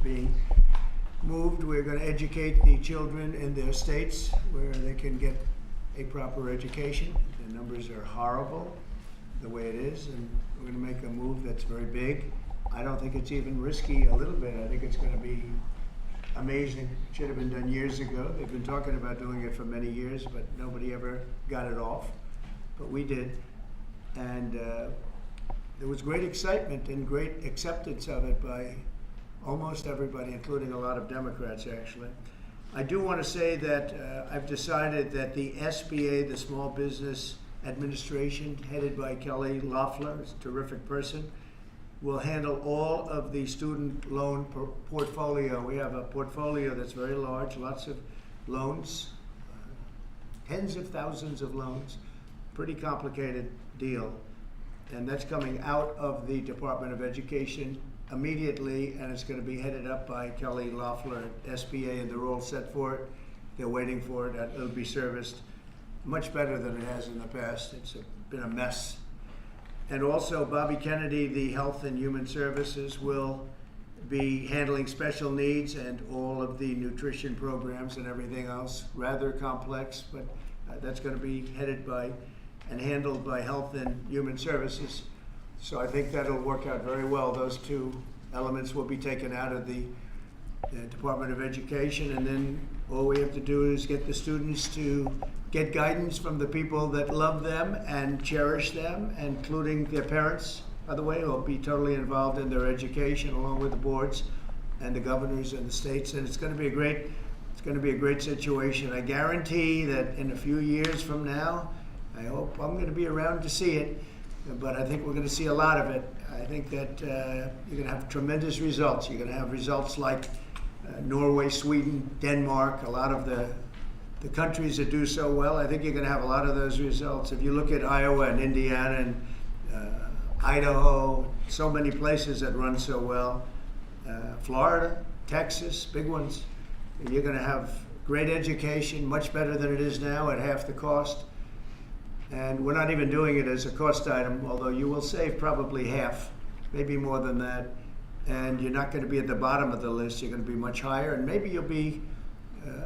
being moved. We're going to educate the children in their states where they can get a proper education. The numbers are horrible the way it is, and we're going to make a move that's very big. I don't think it's even risky a little bit. I think it's going to be amazing. It should have been done years ago. They've been talking about doing it for many years, but nobody ever got it off. But we did. And there was great excitement and great acceptance of it by almost everybody, including a lot of Democrats, actually. I do want to say that I've decided that the SBA, the Small Business Administration, headed by Kelly Loeffler, who's a terrific person, will handle all of the student loan portfolio. We have a portfolio that's very large, lots of loans, tens of thousands of loans, pretty complicated deal. And that's coming out of the Department of Education immediately, and it's going to be headed up by Kelly Loeffler at SBA, and they're all set for it. They're waiting for it. It'll be serviced much better than it has in the past. It's been a mess. And also, Bobby Kennedy, the Health and Human Services, will be handling special needs and all of the nutrition programs and everything else. Rather complex, but that's going to be headed by and handled by Health and Human Services. So I think that'll work out very well. Those two elements will be taken out of the Department of Education, and then all we have to do is get the students to get guidance from the people that love them and cherish them, including their parents, by the way, who will be totally involved in their education along with the boards and the governors and the states. And it's going to be a great situation. I guarantee that in a few years from now, I hope I'm going to be around to see it, but I think we're going to see a lot of it. I think that you're going to have tremendous results. You're going to have results like Norway, Sweden, Denmark, a lot of the countries that do so well. I think you're going to have a lot of those results. If you look at Iowa and Indiana and Idaho, so many places that run so well, Florida, Texas, big ones, you're going to have great education, much better than it is now at half the cost. And we're not even doing it as a cost item, although you will save probably half, maybe more than that. And you're not going to be at the bottom of the list. You're going to be much higher. And maybe you'll be,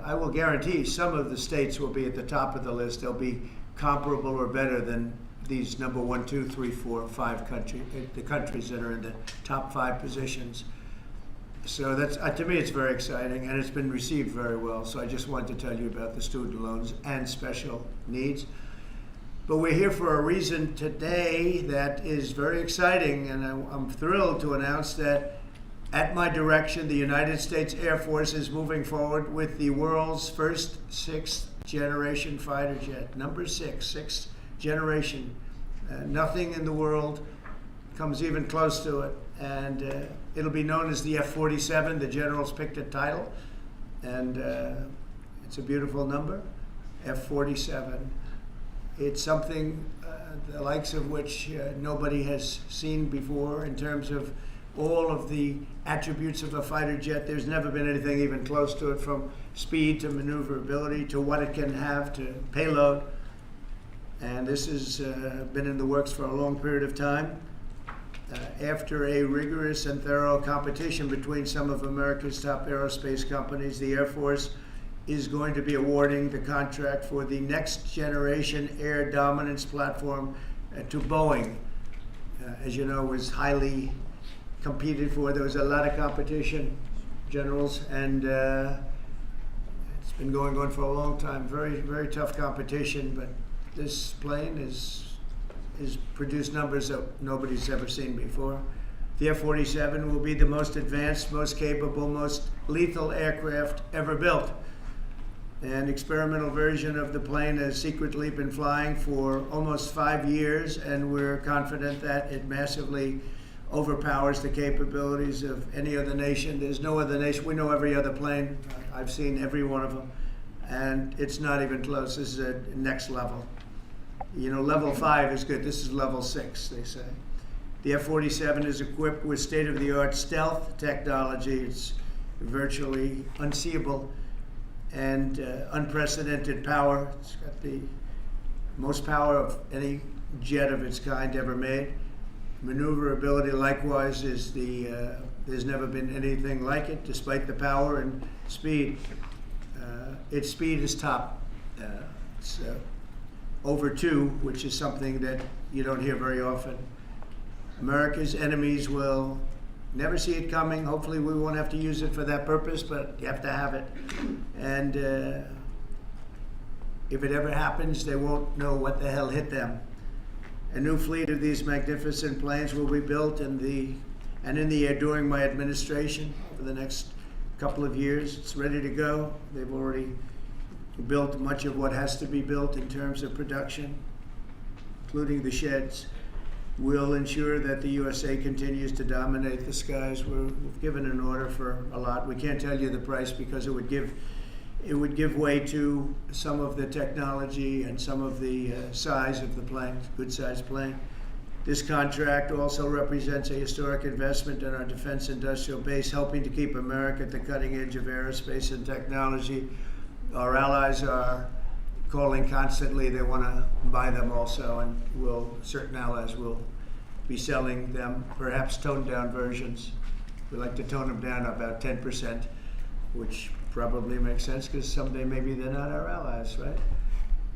I will guarantee some of the states will be at the top of the list. They'll be comparable or better than these number 1, 2, 3, 4, 5 countries, the countries that are in the top 5 positions. So that's, to me, it's very exciting, and it's been received very well. So I just wanted to tell you about the student loans and special needs. But we're here for a reason today that is very exciting, and I'm thrilled to announce that at my direction, the United States Air Force is moving forward with the world's first 6th generation fighter jet. Number 6, 6th generation. Nothing in the world comes even close to it. And it'll be known as the F-47. The generals picked a title, and it's a beautiful number, F-47. It's something the likes of which nobody has seen before in terms of all of the attributes of a fighter jet. There's never been anything even close to it, from speed to maneuverability to what it can have to payload. And this has been in the works for a long period of time. After a rigorous and thorough competition between some of America's top aerospace companies, the Air Force is going to be awarding the contract for the next generation air dominance platform to Boeing. As you know, was highly competed for. There was a lot of competition, generals, and it's been going on for a long time. Very, very tough competition, but this plane is produced numbers that nobody's ever seen before. The F-47 will be the most advanced, most capable, most lethal aircraft ever built. An experimental version of the plane has secretly been flying for almost 5 years, and we're confident that it massively overpowers the capabilities of any other nation. There's no other nation. We know every other plane. I've seen every one of them, and it's not even close. This is a next level. You know, level 5 is good. This is level 6, they say. The F-47 is equipped with state-of-the-art stealth technology. It's virtually unseeable and unprecedented power. It's got the most power of any jet of its kind ever made. Maneuverability, likewise, is the There's never been anything like it, despite the power and speed. Its speed is top. It's over 2, which is something that you don't hear very often. America's enemies will never see it coming. Hopefully we won't have to use it for that purpose, but you have to have it. And if it ever happens, they won't know what the hell hit them. A new fleet of these magnificent planes will be built in the air during my administration for the next couple of years. It's ready to go. They've already built much of what has to be built in terms of production, including the sheds. We'll ensure that the USA continues to dominate the skies. We've given an order for a lot. We can't tell you the price because it would give way to some of the technology and some of the size of the plane, good sized plane. This contract also represents a historic investment in our defense industrial base, helping to keep America at the cutting edge of aerospace and technology. Our allies are calling constantly. They want to buy them also, and certain allies will be selling them, perhaps toned down versions. We like to tone them down about 10%, which probably makes sense because someday maybe they're not our allies, right?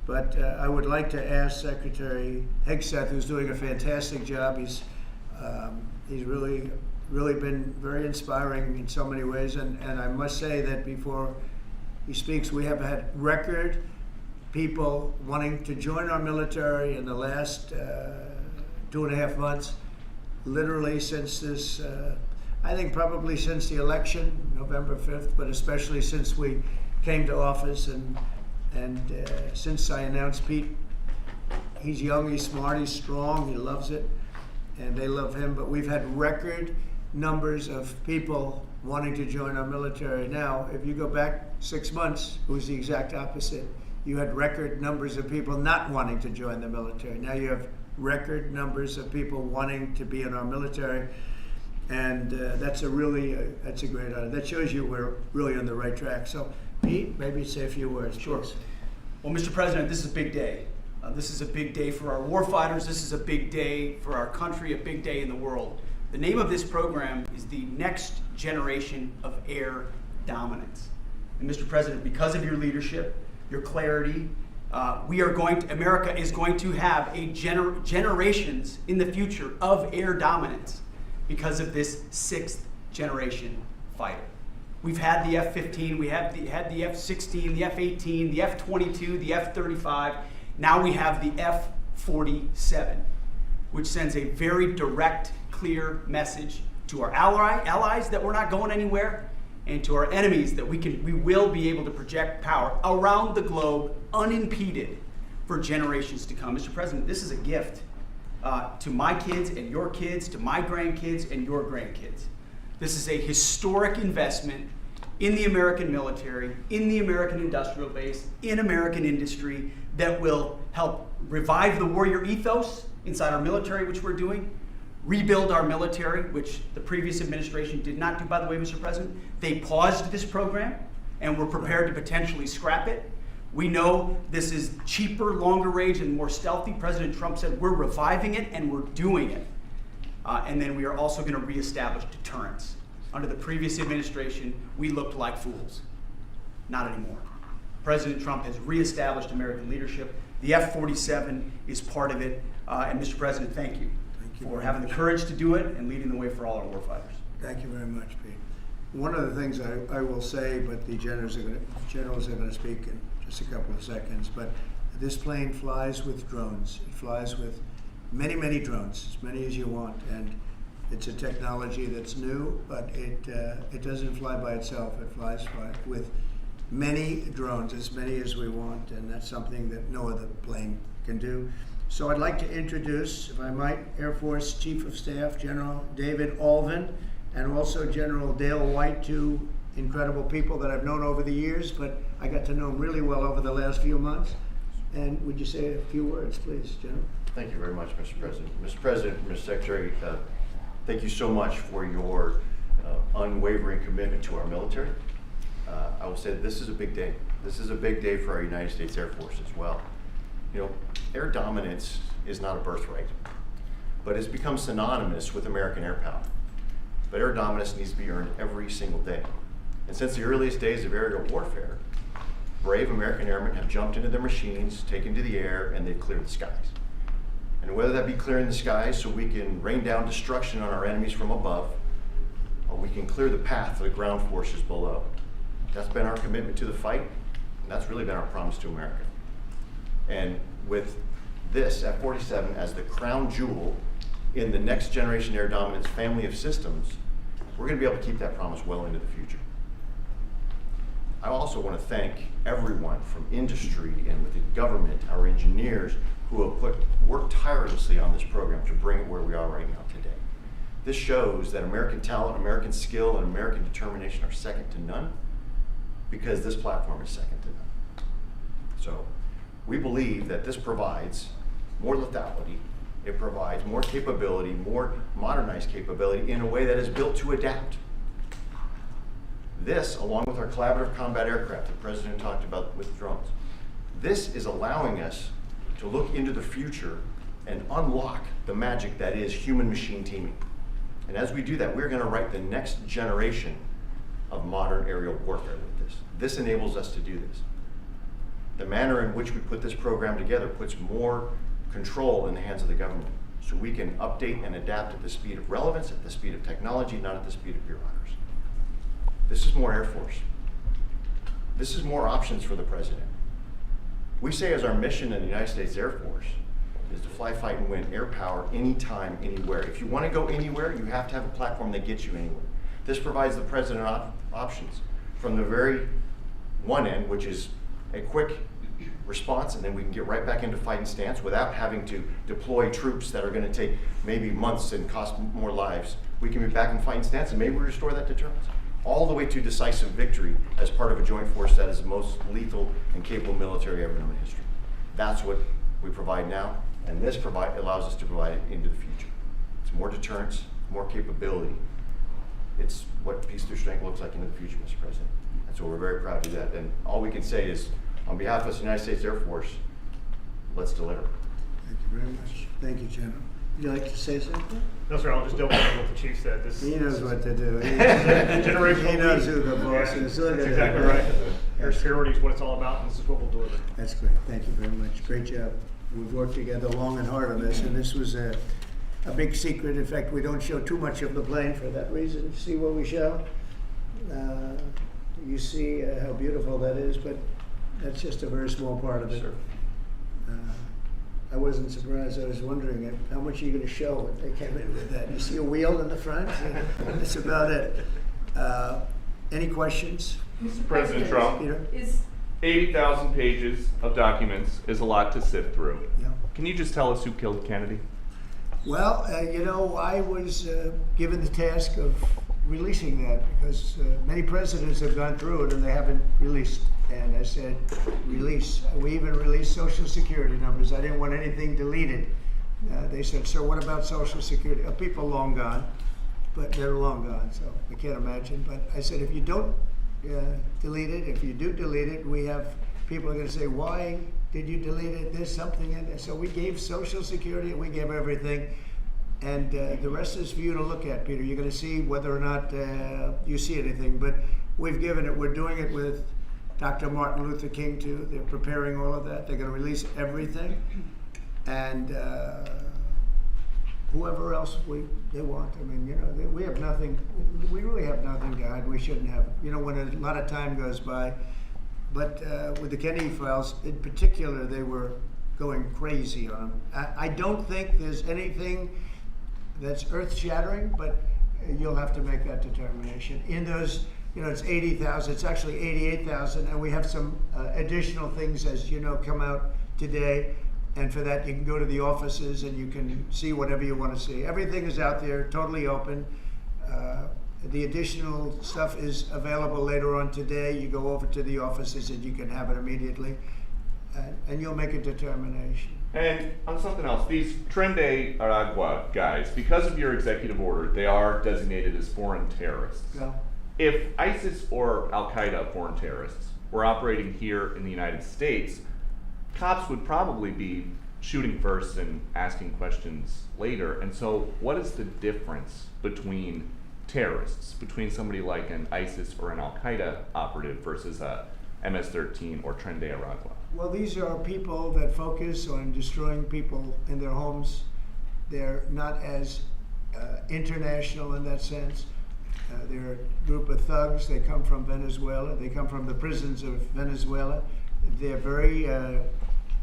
But I would like to ask Secretary Hegseth, who's doing a fantastic job. He's really been very inspiring in so many ways, and I must say that before he speaks, we have had record people wanting to join our military in the last 2.5 months, literally since this, I think probably since the election, November 5th, but especially since we came to office and since I announced Pete. He's young, he's smart, he's strong, he loves it, and they love him, but we've had record numbers of people wanting to join our military. Now, if you go back 6 months, it was the exact opposite. You had record numbers of people not wanting to join the military. Now you have record numbers of people wanting to be in our military, and that's a great honor. That shows you we're really on the right track. So, Pete, maybe say a few words. Sure. Well, Mr. President, this is a big day. This is a big day for our warfighters. This is a big day for our country, a big day in the world. The name of this program is the Next Generation of Air Dominance. And Mr. President, because of your leadership, your clarity, America is going to have generations in the future of air dominance because of this 6th generation fighter. We've had the F-15, we had the F-16, the F-18, the F-22, the F-35. Now we have the F-47, which sends a very direct, clear message to our allies that we're not going anywhere, and to our enemies that we will be able to project power around the globe unimpeded for generations to come. Mr. President, this is a gift to my kids and your kids, to my grandkids and your grandkids. This is a historic investment in the American military, in the American industrial base, in American industry that will help revive the warrior ethos inside our military, which we're doing, rebuild our military, which the previous administration did not do, by the way, Mr. President. They paused this program and were prepared to potentially scrap it. We know this is cheaper, longer range, and more stealthy. President Trump said we're reviving it and we're doing it. And then we are also going to reestablish deterrence. Under the previous administration, we looked like fools. Not anymore. President Trump has reestablished American leadership. The F-47 is part of it. And Mr. President, thank you for having the courage to do it and leading the way for all our warfighters. Thank you very much, Pete. One of the things I will say, but the generals are going to speak in just a couple of seconds, but this plane flies with drones. It flies with many, many drones, as many as you want, and it's a technology that's new, but it doesn't fly by itself. It flies with many drones, as many as we want, and that's something that no other plane can do. So I'd like to introduce, if I might, Air Force Chief of Staff General David Alvin, and also General Dale White, two incredible people that I've known over the years, but I got to know them really well over the last few months. And would you say a few words, please, General? Thank you very much, Mr. President. Mr. President, Mr. Secretary, thank you so much for your unwavering commitment to our military. I will say this is a big day. This is a big day for our United States Air Force as well. You know, air dominance is not a birthright, but it's become synonymous with American air power. but air dominance needs to be earned every single day. And since the earliest days of aerial warfare, brave American airmen have jumped into their machines, taken to the air, and they've cleared the skies. And whether that be clearing the skies so we can rain down destruction on our enemies from above, or we can clear the path for the ground forces below. That's been our commitment to the fight, and that's really been our promise to America. And with this F-47 as the crown jewel in the next generation air dominance family of systems, we're going to be able to keep that promise well into the future. I also want to thank everyone from industry and with the government, our engineers, who have worked tirelessly on this program to bring it where we are right now today. This shows that American talent, American skill, and American determination are second to none, because this platform is second to none. So we believe that this provides more lethality, it provides more capability, more modernized capability in a way that is built to adapt. This, along with our collaborative combat aircraft the President talked about with drones, this is allowing us to look into the future and unlock the magic that is human-machine teaming. And as we do that, we're going to write the next generation of modern aerial warfare with this. This enables us to do this. The manner in which we put this program together puts more control in the hands of the government, so we can update and adapt at the speed of relevance, at the speed of technology, not at the speed of bureaucracy. This is more Air Force. This is more options for the President. We say as our mission in the United States Air Force is to fly, fight, and win air power anytime, anywhere. If you want to go anywhere, you have to have a platform that gets you anywhere. This provides the President options from the very one end, which is a quick response, and then we can get right back into fighting stance without having to deploy troops that are going to take maybe months and cost more lives. We can be back in fighting stance, and maybe we restore that deterrence. All the way to decisive victory as part of a joint force that is the most lethal and capable military ever known in history. That's what we provide now, and this allows us to provide it into the future. It's more deterrence, more capability. It's what peace through strength looks like into the future, Mr. President. And so we're very proud to do that. And all we can say is, on behalf of the United States Air Force, let's deliver. Thank you very much. Thank you, General. Would you like to say something? No, sir, I'll just double down what the chief said. He knows what to do. Generational He knows who the boss Yeah, is. that's exactly right. Air security is what it's all about, and this is what we'll deliver. That's great. Thank you very much. Great job. We've worked together long and hard on this, and this was a big secret. In fact, we don't show too much of the plane for that reason. See what we show? You see how beautiful that is, but that's just a very small part of it. Sure. I wasn't surprised. I was wondering how much are you going to show if they came in with that. You see a wheel in the front? That's about it. Any questions? Mr. President Trump, Peter? is 80,000 pages of documents is a lot to sift through. Yeah. Can you just tell us who killed Kennedy? Well, I was given the task of releasing that because many presidents have gone through it and they haven't released. And I said, release. We even released Social Security numbers. I didn't want anything deleted. They said, sir, what about Social Security? People long gone, but they're long gone, so I can't imagine. But I said, if you don't delete it, if you do delete it, we have people are going to say, why did you delete it? There's something in there. So we gave Social Security, we gave everything. And the rest is for you to look at, Peter. You're going to see whether or not you see anything. But we've given it. We're doing it with Dr. Martin Luther King, too. They're preparing all of that. They're going to release everything. And whoever else they want. I mean, we have nothing. We really have nothing to hide. We shouldn't have. When a lot of time goes by. But with the Kennedy files, in particular, they were going crazy on them. I don't think there's anything that's earth-shattering, but you'll have to make that determination. In those, it's 80,000. It's actually 88,000, and we have some additional things, as you know, come out today. And for that, you can go to the offices and you can see whatever you want to see. Everything is out there, totally open. The additional stuff is available later on today. You go over to the offices and you can have it immediately, and you'll make a determination. And on something else, these Tren de Aragua guys, because of your executive order, they are designated as foreign terrorists. Yeah. If ISIS or Al-Qaeda foreign terrorists were operating here in the United States, cops would probably be shooting first and asking questions later. And so what is the difference between terrorists between somebody like an ISIS or an Al-Qaeda operative versus a MS-13 or Tren de Aragua? Well, these are people that focus on destroying people in their homes. They're not as international in that sense. They're a group of thugs. They come from Venezuela. They come from the prisons of Venezuela. They're very,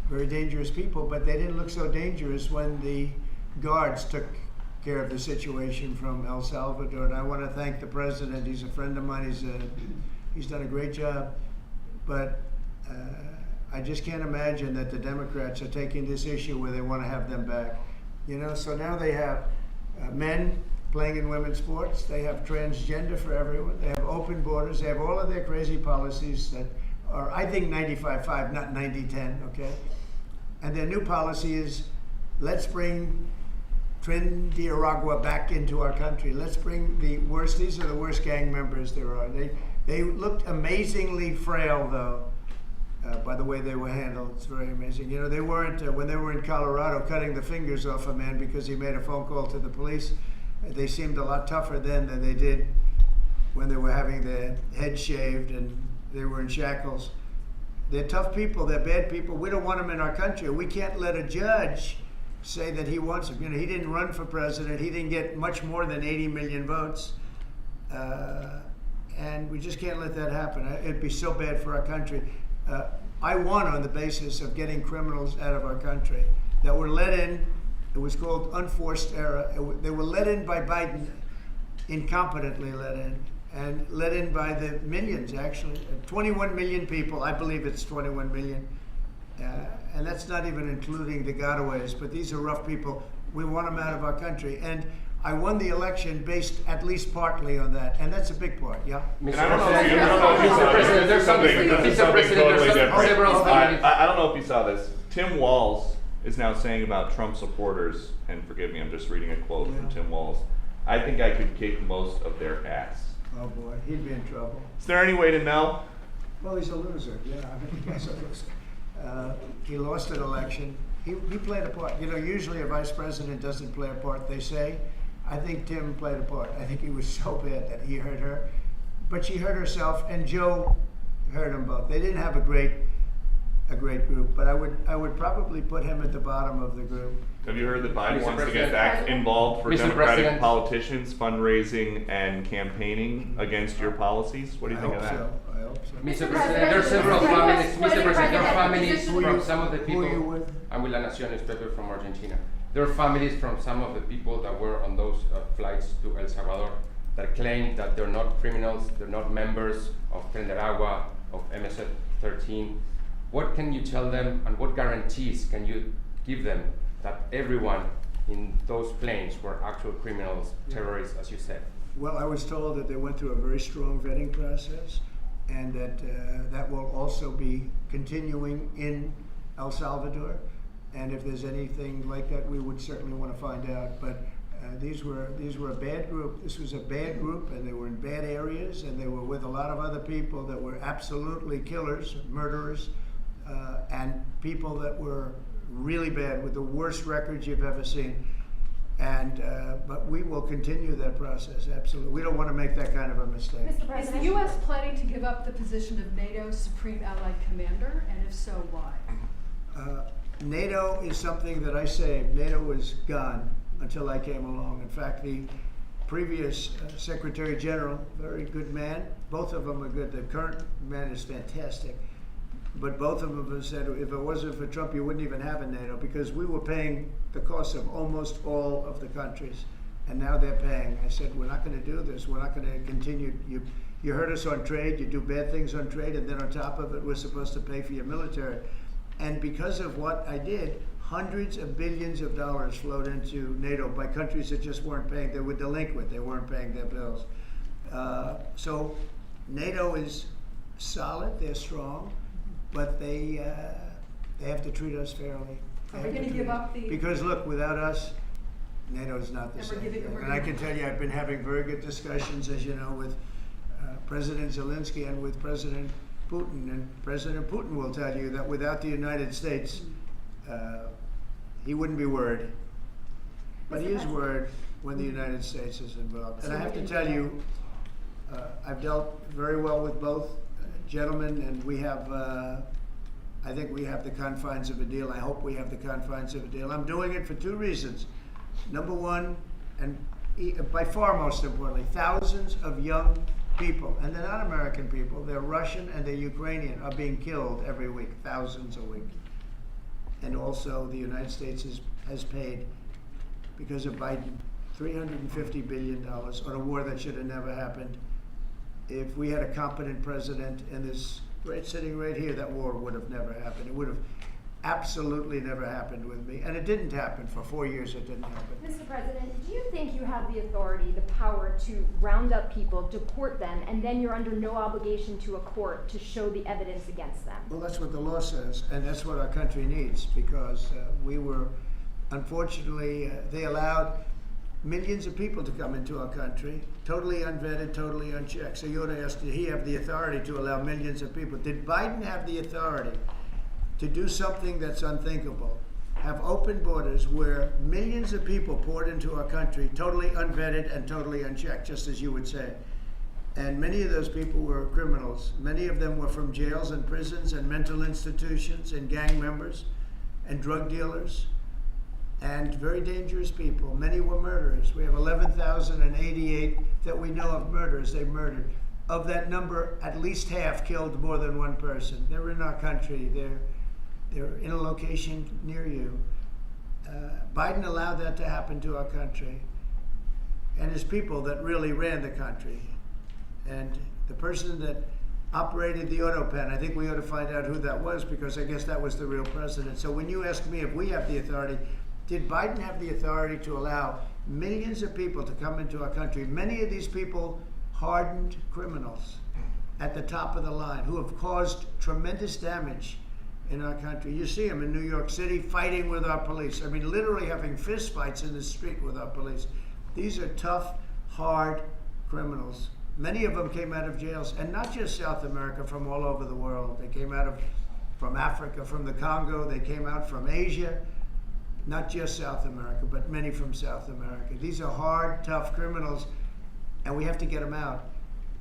very dangerous people, but they didn't look so dangerous when the guards took care of the situation from El Salvador. And I want to thank the president. He's a friend of mine. He's done a great job. But I just can't imagine that the Democrats are taking this issue where they want to have them back. You know, so now they have men playing in women's sports. They have transgender for everyone. They have open borders. They have all of their crazy policies that are, I think, 95-5, not 90-10, okay? And their new policy is, let's bring Tren de Aragua back into our country. Let's bring the worst, these are the worst gang members there are. They looked amazingly frail, though, by the way they were handled. It's very amazing. You know, they weren't, when they were in Colorado cutting the fingers off a man because he made a phone call to the police, they seemed a lot tougher then than they did when they were having their head shaved and they were in shackles. They're tough people. They're bad people. We don't want them in our country. We can't let a judge say that he wants them. You know, he didn't run for president. He didn't get much more than 80 million votes. And we just can't let that happen. It'd be so bad for our country. I won on the basis of getting criminals out of our country that were let in. It was called unforced error. They were let in by Biden, incompetently let in, and let in by the millions, actually. 21 million people, I believe it's 21 million. And that's not even including the gotaways, but these are rough people. We want them out of our country. And I won the election based at least partly on that, and that's a big part, yeah? And I don't know if you saw this. Tim Walz is now saying about Trump supporters, and forgive me, I'm just reading a quote from Tim Walz, I think I could kick most of their ass. Oh boy, he'd be in trouble. Is there any way to know? Well, he's a loser, yeah, I mean, the guy's a loser. He lost an election. He played a part. You know, usually a vice president doesn't play a part, they say. I think Tim played a part. I think he was so bad that he hurt her. But she hurt herself, and Joe hurt them both. They didn't have a great group, but I would probably put him at the bottom of the group. Have you heard that Biden Mr. wants to get President. back involved for Mr. Democratic President. politicians, fundraising and campaigning against your policies? What do you think of that? I hope so. Mr. President, there are several families. Mr. President, there are families Who from you- some of the who you people. with? I'm with La Nación newspaper from Argentina. There are families from some of the people that were on those flights to El Salvador that claim that they're not criminals, they're not members of Tren de Aragua, of MS-13. What can you tell them, and what guarantees can you give them that everyone in those planes were actual criminals, terrorists, as you said? Well, I was told that they went through a very strong vetting process, and that that will also be continuing in El Salvador. And if there's anything like that, we would certainly want to find out. But these were a bad group. This was a bad group, and they were in bad areas, and they were with a lot of other people that were absolutely killers, murderers, and people that were really bad with the worst records you've ever seen. And but we will continue that process, absolutely. We don't want to make that kind of a mistake. Mr. Is President, the U.S. planning to give up the position of NATO's Supreme Allied Commander, and if so, why? NATO is something that I saved. NATO was gone until I came along. In fact, the previous Secretary General, very good man, both of them are good. The current man is fantastic. But both of them have said, if it wasn't for Trump, you wouldn't even have a NATO, because we were paying the cost of almost all of the countries. And now they're paying. I said, we're not going to do this. We're not going to continue. You hurt us on trade. You do bad things on trade. And then on top of it, we're supposed to pay for your military. And because of what I did, hundreds of billions of dollars flowed into NATO by countries that just weren't paying. They were delinquent. They weren't paying their bills. So NATO is solid. They're strong. But they have to treat us fairly. Are we going to give up the? Because look, without us, NATO is not the And we're same. giving- we're And I giving- can tell you, I've been having very good discussions, as you know, with President Zelensky and with President Putin. And President Putin will tell you that without the United States, he wouldn't be worried. But he is worried. when the United States is involved. And I have to tell you, I've dealt very well with both gentlemen, and we have, I think we have the confines of a deal. I hope we have the confines of a deal. I'm doing it for two reasons. Number one, and by far most importantly, thousands of young people, and they're not American people, they're Russian and they're Ukrainian, are being killed every week, thousands a week. And also the United States has paid, because of Biden, $350 billion on a war that should have never happened. If we had a competent president in this sitting right here, that war would have never happened. It would have absolutely never happened with me. And it didn't happen. For 4 years it didn't happen. Mr. President, do you think you have the authority, the power to round up people, deport them, and then you're under no obligation to a court to show the evidence against them? Well, that's what the law says, and that's what our country needs, because we were, unfortunately, they allowed millions of people to come into our country, totally unvetted, totally unchecked. So you ought to ask, did he have the authority to allow millions of people? Did Biden have the authority to do something that's unthinkable? Have open borders where millions of people poured into our country, totally unvetted and totally unchecked, just as you would say. And many of those people were criminals. Many of them were from jails and prisons and mental institutions and gang members and drug dealers and very dangerous people. Many were murderers. We have 11,088 that we know of murderers they murdered. Of that number, at least half killed more than one person. They're in our country. They're in a location near you. Biden allowed that to happen to our country. And his people that really ran the country. And the person that operated the auto pen, I think we ought to find out who that was, because I guess that was the real president. So when you ask me if we have the authority, did Biden have the authority to allow millions of people to come into our country? Many of these people hardened criminals at the top of the line who have caused tremendous damage in our country. You see them in New York City fighting with our police. I mean, literally having fist fights in the street with our police. These are tough, hard criminals. Many of them came out of jails, and not just South America, from all over the world. They came out from Africa, from the Congo. They came out from Asia. Not just South America, but many from South America. These are hard, tough criminals, and we have to get them out.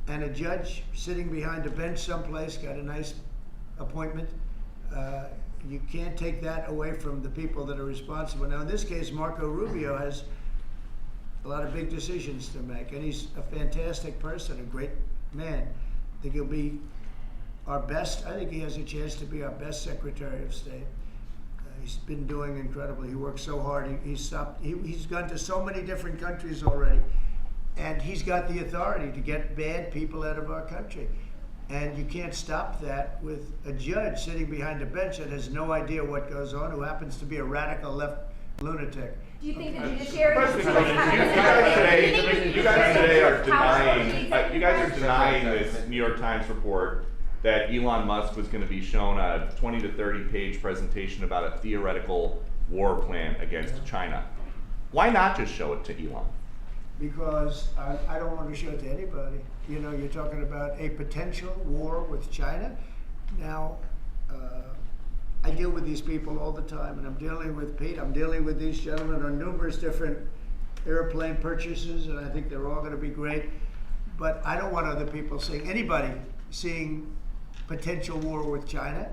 And a judge sitting behind a bench someplace got a nice appointment. You can't take that away from the people that are responsible. Now, in this case, Marco Rubio has a lot of big decisions to make, and he's a fantastic person, a great man. I think he'll be our best. I think he has a chance to be our best Secretary of State. He's been doing incredibly. He works so hard. He's gone to so many different countries already, and he's got the authority to get bad people out of our country. And you can't stop that with a judge sitting behind a bench that has no idea what goes on, who happens to be a radical left lunatic. Do you think the judiciary is You guys today are denying. You guys are denying this New York Times report that Elon Musk was going to be shown a 20 to 30 page presentation about a theoretical war plan against China. Why not just show it to Elon? Because I don't want to show it to anybody. You know, you're talking about a potential war with China. Now, I deal with these people all the time, and I'm dealing with Pete, I'm dealing with these gentlemen on numerous different airplane purchases, and I think they're all going to be great. But I don't want other people anybody seeing potential war with China.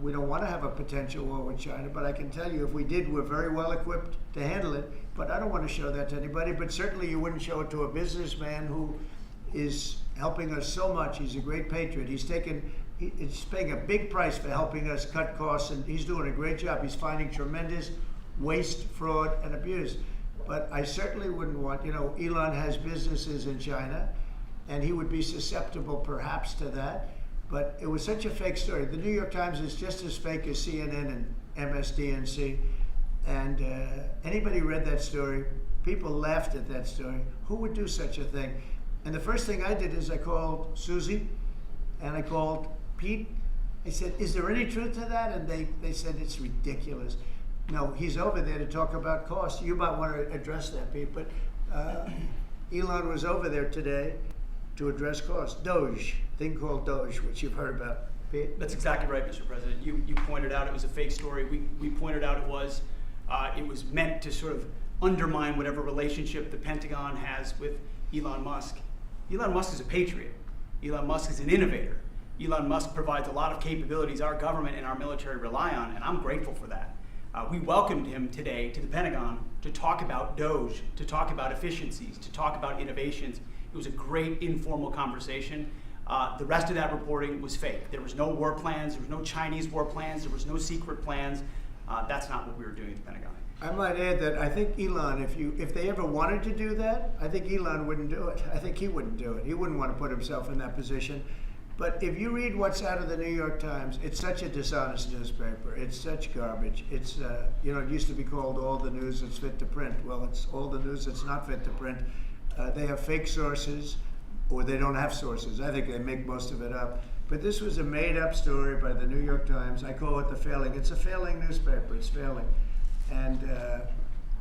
We don't want to have a potential war with China, but I can tell you if we did, we're very well equipped to handle it. But I don't want to show that to anybody, but certainly you wouldn't show it to a businessman who is helping us so much. He's a great patriot. He's paying a big price for helping us cut costs, and he's doing a great job. He's finding tremendous waste, fraud, and abuse. But I certainly wouldn't want, Elon has businesses in China, and he would be susceptible perhaps to that. But it was such a fake story. The New York Times is just as fake as CNN and MSDNC. And anybody read that story, people laughed at that story. Who would do such a thing? And the first thing I did is I called Susie and I called Pete. I said, is there any truth to that? And they said, it's ridiculous. No, he's over there to talk about costs. You might want to address that, Pete. But Elon was over there today to address costs. Doge, thing called Doge, which you've heard about. Pete? That's exactly right, Mr. President. You pointed out it was a fake story. We pointed out it was meant to sort of undermine whatever relationship the Pentagon has with Elon Musk. Elon Musk is a patriot. Elon Musk is an innovator. Elon Musk provides a lot of capabilities our government and our military rely on, and I'm grateful for that. We welcomed him today to the Pentagon to talk about Doge, to talk about efficiencies, to talk about innovations. It was a great informal conversation. The rest of that reporting was fake. There was no war plans, there was no Chinese war plans, there was no secret plans. That's not what we were doing at the Pentagon. I might add that I think Elon, if they ever wanted to do that, I think Elon wouldn't do it. I think he wouldn't do it. He wouldn't want to put himself in that position. But if you read what's out of the New York Times, it's such a dishonest newspaper. It's such garbage. It's, it used to be called all the news that's fit to print. Well, it's all the news that's not fit to print. They have fake sources, or they don't have sources. I think they make most of it up. But this was a made-up story by the New York Times. I call it the failing. It's a failing newspaper. It's failing. And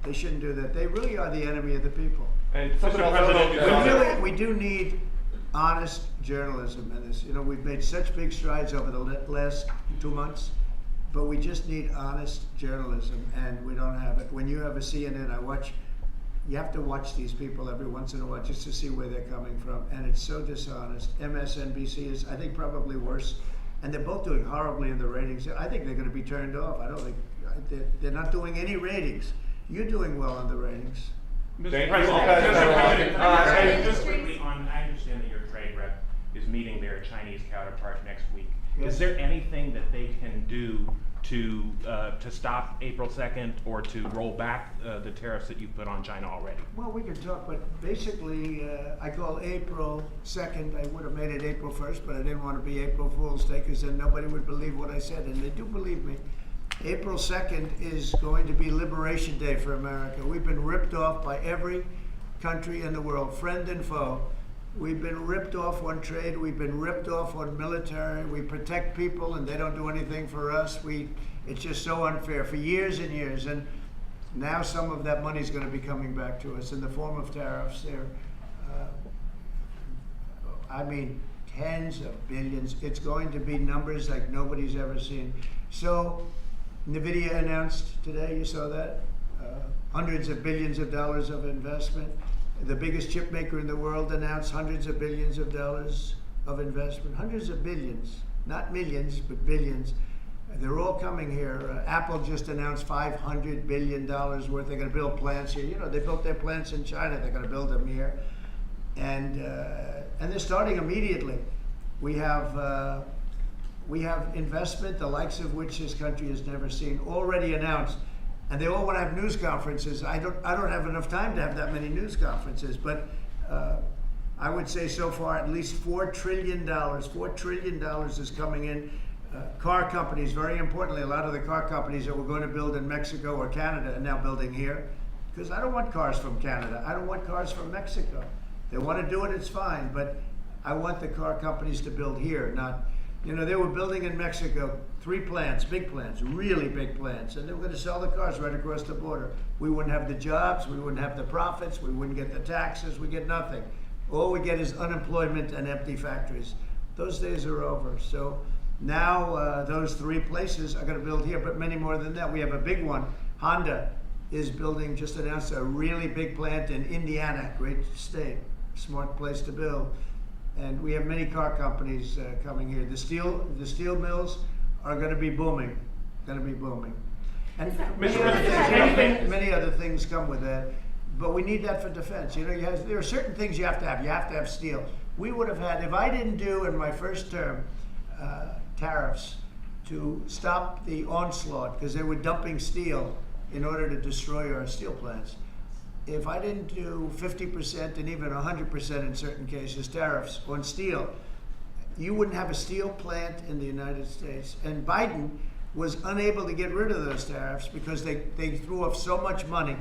they shouldn't do that. They really are the enemy of the people. And Mr. President, We do need honest journalism in this. We've made such big strides over the last 2 months, but we just need honest journalism, and we don't have it. When you have a CNN, you have to watch these people every once in a while just to see where they're coming from, and it's so dishonest. MSNBC is, I think, probably worse, and they're both doing horribly in the ratings. I think they're going to be turned off. I don't think they're not doing any ratings. You're doing well in the ratings. Mr. President, just quickly on, I understand that your trade rep is meeting their Chinese counterpart next week. Yes. Is there anything that they can do to stop April 2nd or to roll back the tariffs that you put on China already? Well, we can talk, but basically, I call April 2nd. I would have made it April 1st, but I didn't want to be April Fool's Day because then nobody would believe what I said, and they do believe me. April 2nd is going to be Liberation Day for America. We've been ripped off by every country in the world, friend and foe. We've been ripped off on trade. We've been ripped off on military. We protect people and they don't do anything for us. It's just so unfair for years and years. And now some of that money is going to be coming back to us in the form of tariffs. Tens of billions. It's going to be numbers like nobody's ever seen. So NVIDIA announced today, you saw that, hundreds of billions of dollars of investment. The biggest chip maker in the world announced hundreds of billions of dollars of investment. Hundreds of billions, not millions, but billions. They're all coming here. Apple just announced $500 billion worth. They're going to build plants here. They built their plants in China. They're going to build them here. And they're starting immediately. We have investment, the likes of which this country has never seen, already announced. And they all want to have news conferences. I don't have enough time to have that many news conferences, but I would say so far at least $4 trillion. $4 trillion is coming in. Car companies, very importantly, a lot of the car companies that were going to build in Mexico or Canada are now building here. Because I don't want cars from Canada. I don't want cars from Mexico. They want to do it, it's fine, but I want the car companies to build here, not... they were building in Mexico 3 plants, big plants, really big plants, and they were going to sell the cars right across the border. We wouldn't have the jobs, we wouldn't have the profits, we wouldn't get the taxes, we get nothing. All we get is unemployment and empty factories. Those days are over. So now those 3 places are going to build here, but many more than that. We have a big one. Honda is building, just announced a really big plant in Indiana, great state, smart place to build. And we have many car companies coming here. The steel mills are going to be booming, And many other things come with that. But we need that for defense. There are certain things you have to have. You have to have steel. We would have had, if I didn't do in my first term tariffs to stop the onslaught, because they were dumping steel in order to destroy our steel plants. If I didn't do 50% and even 100% in certain cases tariffs on steel, you wouldn't have a steel plant in the United States. And Biden was unable to get rid of those tariffs because they threw off so much money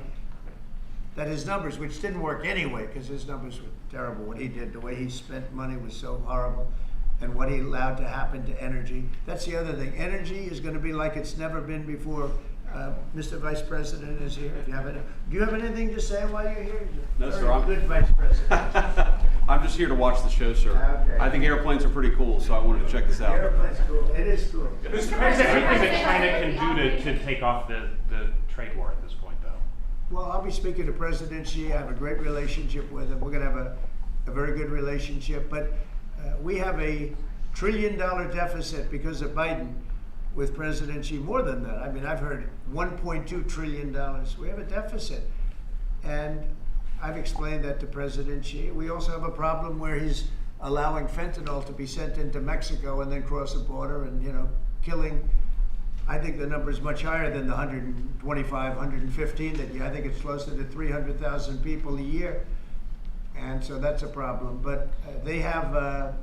that his numbers, which didn't work anyway because his numbers were terrible, what he did, the way he spent money was so horrible, and what he allowed to happen to energy. That's the other thing. Energy is going to be like it's never been before. Mr. Vice President is here. Do you have anything to say while you're here? No, sir. I'm good Vice President. I'm just here to watch the show, sir. Okay. I think airplanes are pretty cool, so I wanted to check this out. Airplane's cool. It is cool. Mr. President, anything that China can do to take off the trade war at this point, though? Well, I'll be speaking to President Xi. I have a great relationship with him. We're going to have a very good relationship. But we have a $1 trillion deficit because of Biden with President Xi. More than that. I mean, I've heard $1.2 trillion. We have a deficit. And I've explained that to President Xi. We also have a problem where he's allowing fentanyl to be sent into Mexico and then cross the border and, killing. I think the number is much higher than the 125, 115 that I think it's closer to 300,000 people a year. And so that's a problem. But they have a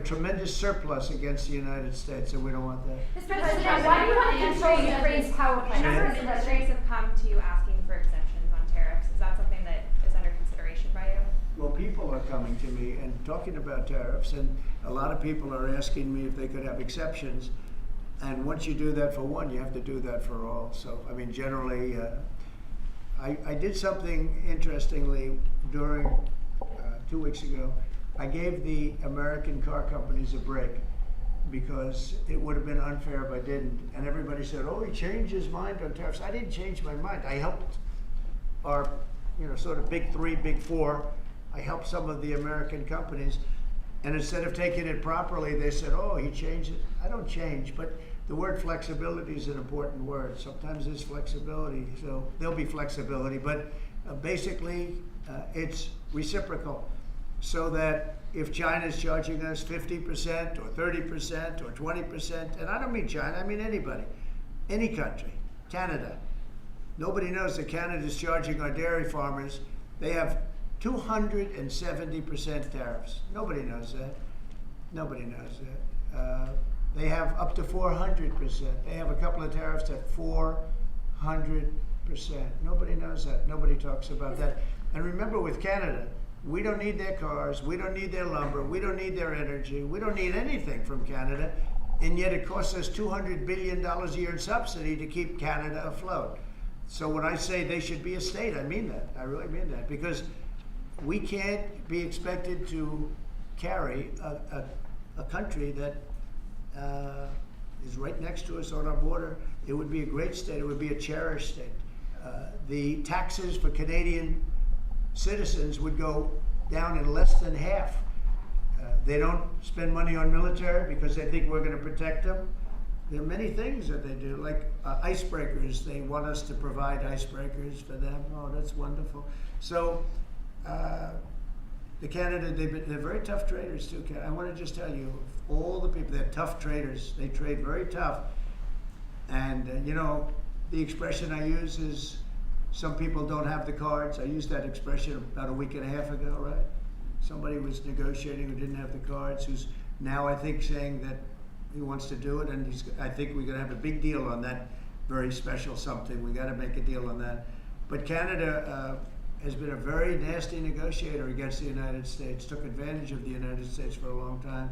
tremendous surplus against the United States, and we don't want that. Mr. President, why do you want to control Ukraine's power A plant? number of industries have come to you asking for exemptions on tariffs. Is that something that is under consideration by you? Well, people are coming to me and talking about tariffs, and a lot of people are asking me if they could have exceptions. And once you do that for one, you have to do that for all. So, I mean, generally, I did something interestingly during 2 weeks ago. I gave the American car companies a break because it would have been unfair if I didn't. And everybody said, oh, he changed his mind on tariffs. I didn't change my mind. I helped our, sort of big three, big four. I helped some of the American companies. And instead of taking it properly, they said, oh, he changed it. I don't change, but the word flexibility is an important word. Sometimes there's flexibility, so there'll be flexibility, but basically it's reciprocal. So that if China's charging us 50% or 30% or 20%, and I don't mean China, I mean anybody, any country, Canada. Nobody knows that Canada's charging our dairy farmers. They have 270% tariffs. Nobody knows that. Nobody knows that. They have up to 400%. They have a couple of tariffs at 400%. Nobody knows that. Nobody talks about that. And remember, with Canada, we don't need their cars, we don't need their lumber, we don't need their energy, we don't need anything from Canada, and yet it costs us $200 billion a year in subsidy to keep Canada afloat. So when I say they should be a state, I mean that. I really mean that, because we can't be expected to carry a country that is right next to us on our border. It would be a great state. It would be a cherished state. The taxes for Canadian citizens would go down in less than half. They don't spend money on military because they think we're going to protect them. There are many things that they do, like icebreakers. They want us to provide icebreakers for them. Oh, that's wonderful. So the Canada, they're very tough traders too. I want to just tell you, all the people, they're tough traders. They trade very tough. And the expression I use is, some people don't have the cards. I used that expression about a week and a half ago, right? Somebody was negotiating who didn't have the cards, who's now, I think, saying that he wants to do it, and I think we're going to have a big deal on that very special something. We got to make a deal on that. But Canada has been a very nasty negotiator against the United States, took advantage of the United States for a long time.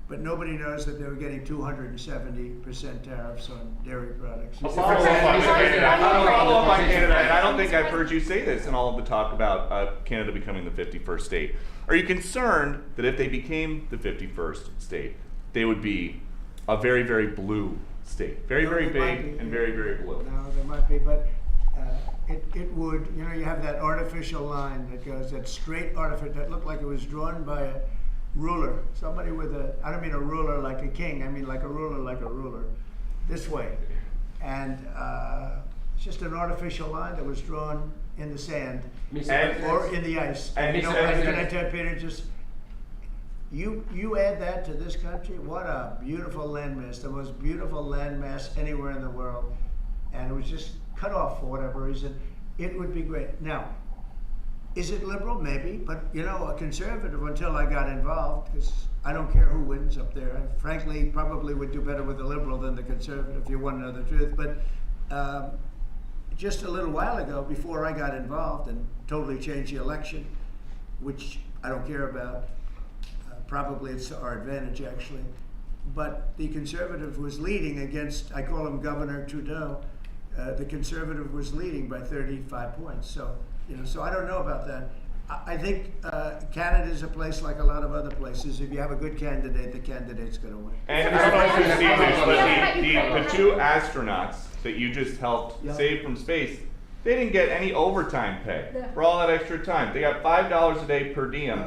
But nobody knows that they were getting 270% tariffs on dairy products. Follow up on Canada, and I don't think I've heard you say this in all of the talk about Canada becoming the 51st state. Are you concerned that if they became the 51st state, they would be a very, very blue state? Very, very big and very, very blue. No, there might be, but it would, you have that artificial line that goes, that straight artificial, that looked like it was drawn by a ruler. Somebody with I don't mean a ruler like a king, I mean like a ruler, this way. And it's just an artificial line that was drawn in the sand or in the ice. And can I tell you, Peter, just, you add that to this country, what a beautiful landmass, the most beautiful landmass anywhere in the world. And it was just cut off for whatever reason. It would be great. Now, is it liberal? Maybe, but a conservative until I got involved, because I don't care who wins up there. I frankly probably would do better with the liberal than the conservative, if you want to know the truth. But just a little while ago, before I got involved and totally changed the election, which I don't care about, probably it's to our advantage actually, but the conservative was leading against, I call him Governor Trudeau, the conservative was leading by 35 points. So, so I don't know about that. I think Canada is a place like a lot of other places. If you have a good candidate, the candidate's going to win. And I don't know if you've seen this, but the two astronauts that you just helped save from space, They didn't get any overtime pay Yeah. for all that extra time. They got $5 a day per diem.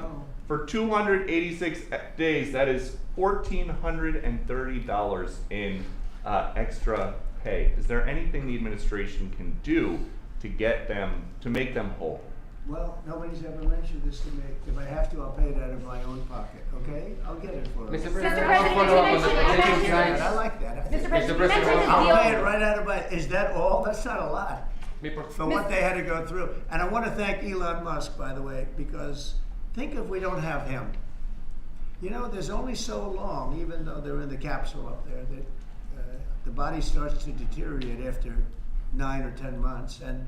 For 286 days, that is $1,430 in extra pay. Is there anything the administration can do to get them, to make them whole? Well, nobody's ever mentioned this to me. If I have to, I'll pay it out of my own pocket, okay? I'll get it for them. Mr. Mr. President, President, I'll follow up on the you mentioned- petition you signs. I like that. Mr. President, you President, mentioned I'll the pay deal. it right out of my, is that all? That's not a lot. Me por- For what they had to go through. And I want to thank Elon Musk, by the way, because think if we don't have him. You know, there's only so long, even though they're in the capsule up there, that the body starts to deteriorate after 9 or 10 months and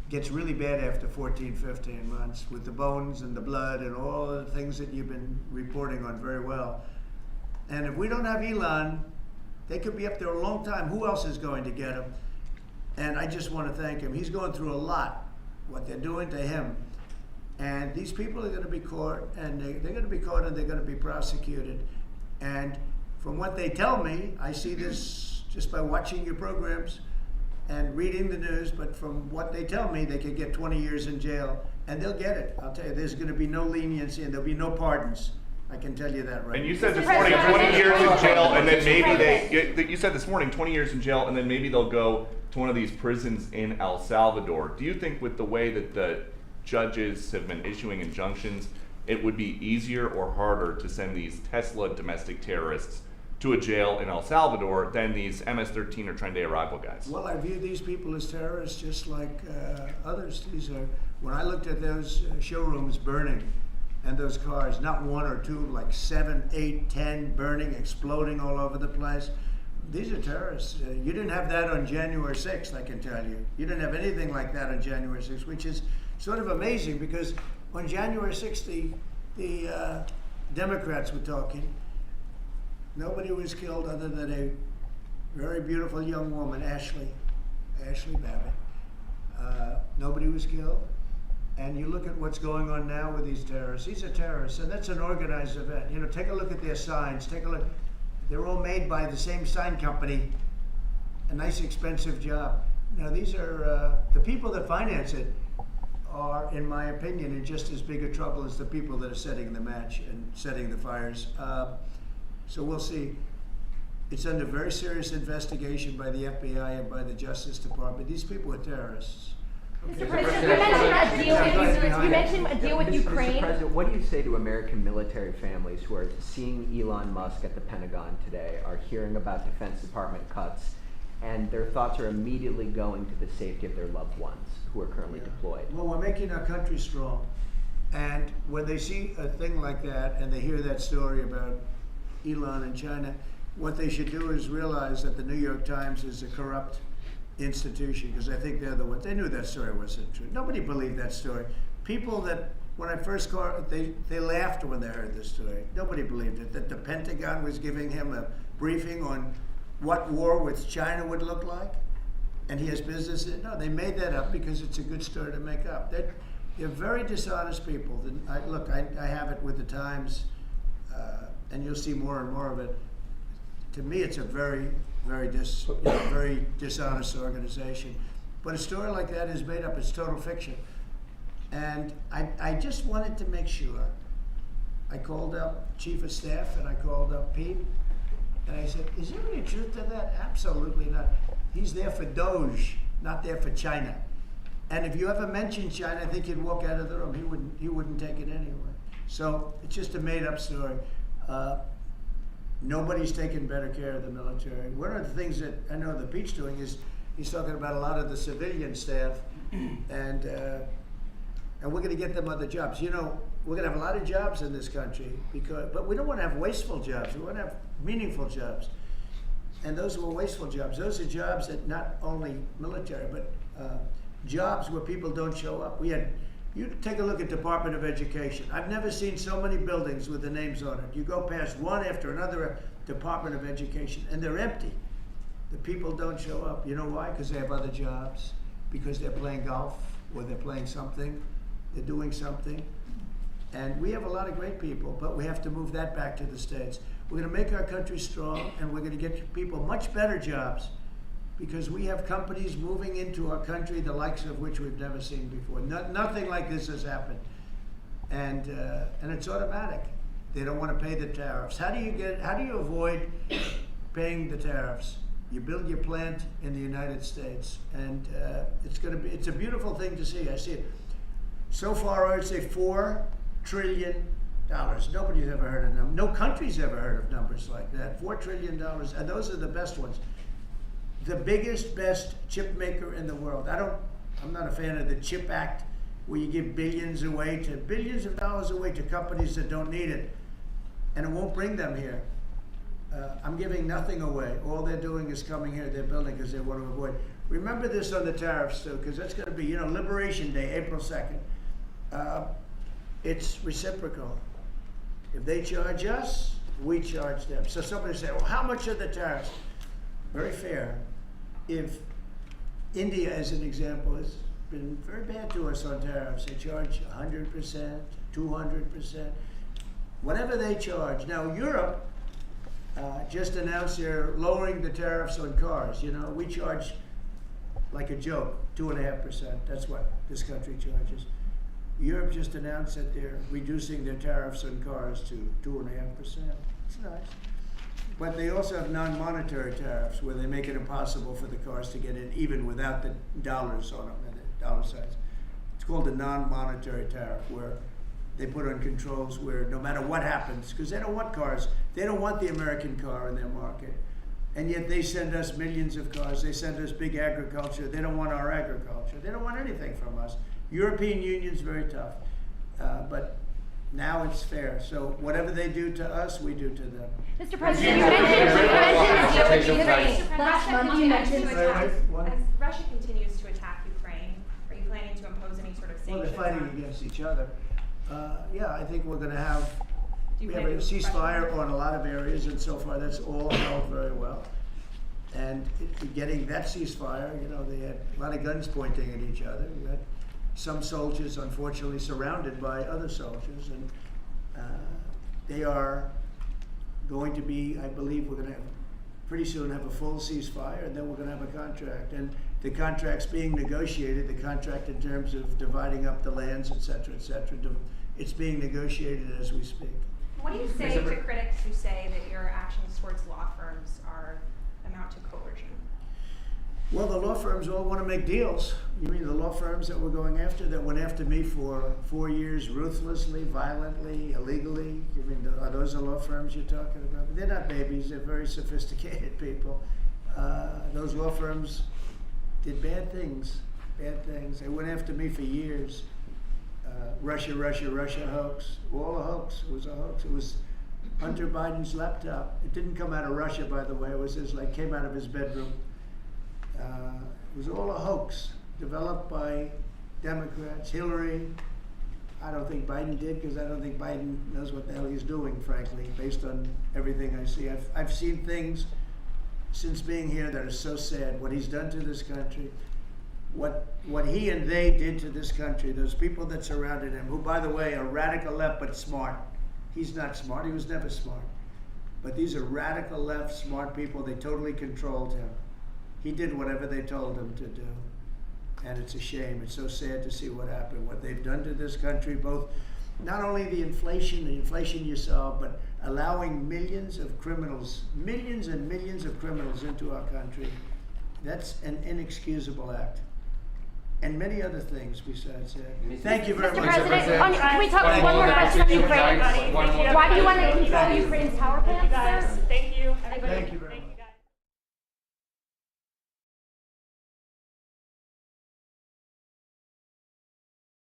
gets really bad after 14, 15 months with the bones and the blood and all the things that you've been reporting on very well. And if we don't have Elon, they could be up there a long time. Who else is going to get him? And I just want to thank him. He's going through a lot, what they're doing to him. And these people are going to be caught, and they're going to be caught, and they're going to be prosecuted. And from what they tell me, I see this just by watching your programs and reading the news, but from what they tell me, they could get 20 years in jail, and they'll get it. I'll tell you, there's going to be no leniency, and there'll be no pardons. I can tell you that right And you now. said Mr. this morning President, 20 years in jail, and then Mr. maybe President. you said this morning 20 years in jail, and then maybe they'll go to one of these prisons in El Salvador. Do you think with the way that the judges have been issuing injunctions, it would be easier or harder to send these Tesla domestic terrorists to a jail in El Salvador than these MS-13 or Tren de Aragua guys? Well, I view these people as terrorists just like others. These are, when I looked at those showrooms burning and those cars, not one or two, like 7, 8, 10 burning, exploding all over the place. These are terrorists. You didn't have that on January 6th, I can tell you. You didn't have anything like that on January 6th, which is sort of amazing because on January 6th, the Democrats were talking. Nobody was killed other than a very beautiful young woman, Ashley Babbitt. Nobody was killed. And you look at what's going on now with these terrorists. These are terrorists, and that's an organized event. You know, take a look at their signs. Take a look. They're all made by the same sign company. A nice, expensive job. Now, these are the people that finance it are, in my opinion, in just as big a trouble as the people that are setting the match and setting the fires. So we'll see. It's under very serious investigation by the FBI and by the Justice Department. These people are terrorists. Mr. President, you mentioned a deal with Mr. Ukraine. President, what do you say to American military families who are seeing Elon Musk at the Pentagon today, are hearing about Defense Department cuts, and their thoughts are immediately going to the safety of their loved ones who are currently deployed? Well, we're making our country strong. And when they see a thing like that and they hear that story about Elon and China, what they should do is realize that the New York Times is a corrupt institution, because I think they're the ones. They knew that story wasn't true. Nobody believed that story. People that, when I first called, they laughed when they heard this story. Nobody believed it, that the Pentagon was giving him a briefing on what war with China would look like, and he has business in it. No, they made that up because it's a good story to make up. They're very dishonest people. Look, I have it with the Times, and you'll see more and more of it. To me, it's a very dishonest organization. But a story like that is made up. It's total fiction. And I just wanted to make sure. I called up Chief of Staff and I called up Pete, and I said, is there any truth to that? Absolutely not. He's there for Doge, not there for China. And if you ever mention China, I think he'd walk out of the room. He wouldn't take it anyway. So it's just a made up story. Nobody's taken better care of the military. One of the things that I know that Pete's doing is he's talking about a lot of the civilian staff, and we're going to get them other jobs. You know, we're going to have a lot of jobs in this country, but we don't want to have wasteful jobs. We want to have meaningful jobs. And those were wasteful jobs. Those are jobs that not only military, but jobs where people don't show up. You take a look at Department of Education. I've never seen so many buildings with the names on it. You go past one after another Department of Education, and they're empty. The people don't show up. You know why? Because they have other jobs, because they're playing golf, or they're playing something, they're doing something. And we have a lot of great people, but we have to move that back to the States. We're going to make our country strong, and we're going to get people much better jobs. because we have companies moving into our country, the likes of which we've never seen before. Nothing like this has happened. And it's automatic. They don't want to pay the tariffs. How do you avoid paying the tariffs? You build your plant in the United States, and it's a beautiful thing to see. I see it. So far, I would say $4 trillion. Nobody's ever heard of them. No country's ever heard of numbers like that. $4 trillion, and those are the best ones. The biggest, best chip maker in the world. I'm not a fan of the CHIP Act, where you give billions of dollars away to companies that don't need it, and it won't bring them here. I'm giving nothing away. All they're doing is coming here, they're building because they want to avoid. Remember this on the tariffs too, because that's going to be, Liberation Day, April 2nd. It's reciprocal. If they charge us, we charge them. So somebody say, well, how much are the tariffs? Very fair. If India, as an example, has been very bad to us on tariffs, they charge 100%, 200%, whatever they charge. Now, Europe just announced they're lowering the tariffs on cars. We charge like a joke, 2.5%. That's what this country charges. Europe just announced that they're reducing their tariffs on cars to 2.5%. It's nice. But they also have non-monetary tariffs where they make it impossible for the cars to get in even without the dollars on them and the dollar signs. It's called a non-monetary tariff, where they put on controls where no matter what happens, because they don't want cars, they don't want the American car in their market. And yet they send us millions of cars, they send us big agriculture, they don't want our agriculture, they don't want anything from us. European Union's very tough, but now it's fair. So whatever they do to us, we do to them. Mr. President, you mentioned last month you mentioned as Russia continues to attack Ukraine, are you planning to impose any sort of sanctions? Well, they're fighting against each other. Yeah, I think we're going to have Do you we have plan a to ceasefire pressure? on a lot of areas, and so far that's all held very well. And getting that ceasefire, they had a lot of guns pointing at each other. We had some soldiers, unfortunately, surrounded by other soldiers, and they are going to be, I believe, we're going to pretty soon have a full ceasefire, and then we're going to have a contract. And the contract's being negotiated, the contract in terms of dividing up the lands, et cetera, it's being negotiated as we speak. What do you say to critics who say that your actions towards law firms amount to coercion? Well, the law firms all want to make deals. You mean the law firms that we're going after, that went after me for 4 years, ruthlessly, violently, illegally? You mean, are those the law firms you're talking about? They're not babies, they're very sophisticated people. Those law firms did bad things. They went after me for years. Russia hoax, all a hoax. It was a hoax. It was Hunter Biden's laptop. It didn't come out of Russia, by the way. It was came out of his bedroom. It was all a hoax, developed by Democrats. Hillary, I don't think Biden did, because I don't think Biden knows what the hell he's doing, frankly, based on everything I see. I've seen things since being here that are so sad. What he's done to this country, what he and they did to this country, those people that surrounded him, who, by the way, are radical left but smart. He's not smart. He was never smart. But these are radical left, smart people. They totally controlled him. He did whatever they told him to do. And it's a shame. It's so sad to see what happened, what they've done to this country, both not only the inflation you saw, but allowing millions and millions of criminals into our country. That's an inexcusable act. And many other things besides that. Thank you very Mr. much. President, can we talk one more question on Ukraine? Why do you want to control Ukraine's power plants?